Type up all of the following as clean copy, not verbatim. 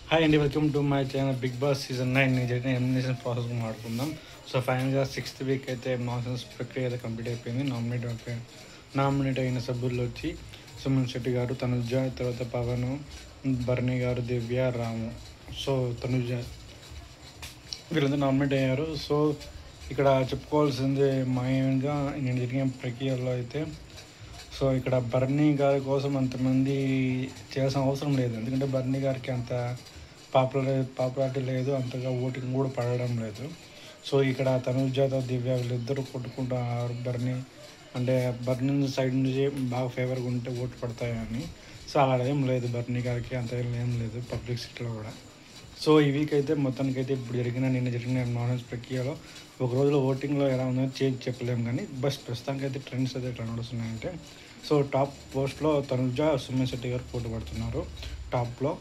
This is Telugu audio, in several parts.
హాయ్ అండి, welcome to my channel. Bigg Boss season 9 జరిగిన ఎలిమినేషన్ ప్రాసెస్ మాట్లాడుకుందాం. సో ఫైనల్గా 6th వీక్ అయితే నామినేషన్స్ ప్రక్రియ అయితే కంప్లీట్ అయిపోయింది. నామినేట్ అయిన సభ్యులు వచ్చి సుమన్ శెట్టి గారు, తనుజ, తర్వాత పవన్, బర్నీ గారు, దివ్య, రాము. సో తనుజ వీళ్ళంతా నామినేట్ అయ్యారు. సో ఇక్కడ చెప్పుకోవాల్సింది మెయిన్గా నేను జరిగిన ప్రక్రియలో అయితే సో ఇక్కడ బర్నీ గారి కోసం అంతమంది చేయాల్సిన అవసరం లేదు. ఎందుకంటే బర్నీ గారికి అంత పాపులారిటీ లేదు, అంతగా ఓటింగ్ కూడా పడడం లేదు. సో ఇక్కడ తనుజాతో దివ్య వీళ్ళిద్దరూ కొట్టుకుంటున్నారు. బర్నీ సైడ్ నుంచి బాగా ఫేవర్గా ఉంటే ఓటు పడతాయని. సో అలా ఏం లేదు, బర్నీ గారికి అంత ఏం లేదు పబ్లిసిటీలో కూడా. సో ఈ వీక్ అయితే మొత్తానికైతే ఇప్పుడు నిన్న జరిగిన నామినేషన్ ప్రక్రియలో ఒక రోజులో ఓటింగ్లో ఎలా ఉందో చేంజ్ చెప్పలేము, కానీ ప్రస్తుతానికి అయితే ట్రెండ్స్ అయితే ఎట్లా నడుస్తున్నాయంటే సో టాప్ పోస్ట్లో తనుజ, సుమన్ శెట్టి గారు పోటీ పడుతున్నారు టాప్లో.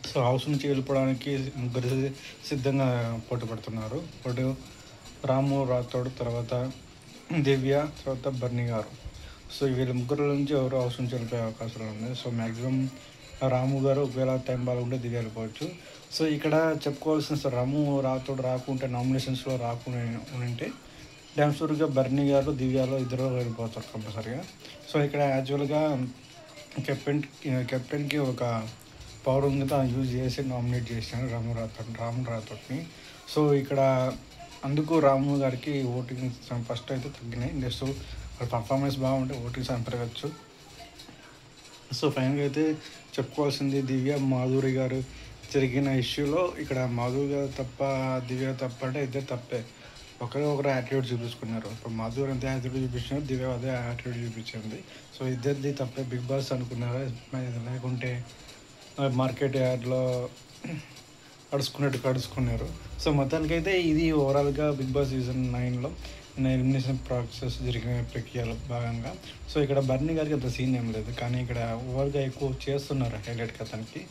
సో హౌస్ నుంచి వెళ్ళిపోవడానికి ముగ్గురు సిద్ధంగా పోటీ పడుతున్నారు. ఒకటి రాము రాథోడ్, తర్వాత దివ్య, తర్వాత బర్నీ గారు. సో వీళ్ళ ముగ్గురు నుంచి ఎవరు హౌస్ నుంచి వెళ్ళిపోయే అవకాశాలు ఉన్నాయి. సో మ్యాక్సిమం రాము గారు ఒకవేళ టైం బాగుంటే దివ్య వెళ్ళిపోవచ్చు. సో ఇక్కడ చెప్పుకోవాల్సిన రాము రాథోడ్ రాకుంటే నామినేషన్స్లో రాకుండా ఉంటే డ్యామ్ షూర్గా బర్నీ గారు, దివ్యాలో ఇద్దరు వెళ్ళిపోతారు కంపల్సరీగా. సో ఇక్కడ యాక్చువల్గా కెప్టెన్కి ఒక పవర్ ఉంది, తను యూజ్ చేసి నామినేట్ చేశాను రాము రాథోడ్ని. సో ఇక్కడ అందుకు రాము గారికి ఓటింగ్ ఫస్ట్ అయితే తగ్గినాయి. నెక్స్ట్ పర్ఫార్మెన్స్ బాగుంటే ఓటింగ్స్ పెరగచ్చు. సో ఫైనల్గా అయితే చెప్పుకోవాల్సింది దివ్య, మాధురి గారు జరిగిన ఇష్యూలో ఇక్కడ మాధురి గారు తప్ప, దివ్య తప్ప అంటే ఇద్దరు తప్పే. ఒకరు యాటిట్యూడ్ చూపించుకున్నారు. ఇప్పుడు మాధురి అంతే యాటిట్యూడ్ చూపించినారు, దివ్య అదే యాటిట్యూడ్ చూపించింది. సో ఇద్దరిది తప్పే. బిగ్ బాస్ అనుకున్నారా, లేకుంటే మార్కెట్ యార్డ్లో కడుచుకున్నారు. సో మొత్తానికైతే ఇది ఓవరాల్గా బిగ్ బాస్ సీజన్ 9లో ఎలిమినేషన్ ప్రాసెస్ జరిగిన ప్రక్రియలో భాగంగా. సో ఇక్కడ బర్నీ గారికి అంత సీన్ ఏం లేదు, కానీ ఇక్కడ ఓవర్గా ఎక్కువ చేస్తున్నారు హైలైట్గా, అతనికి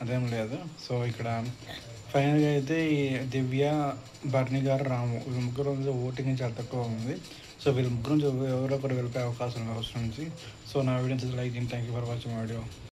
అదేం లేదు. సో ఇక్కడ ఫైనల్గా అయితే దివ్య, బర్నీ గారు, రాము వీళ్ళ ముగ్గురు ఓటింగ్ చాలా తక్కువ ఉంది. సో వీళ్ళ ముగ్గురు నుంచి ఎవరో ఒకరు వెళ్ళిపోయే అవకాశం ఉంది హౌస్ నుంచి. సో నా వీడియోస్ లైక్ చేయండి. Thank you for watching video.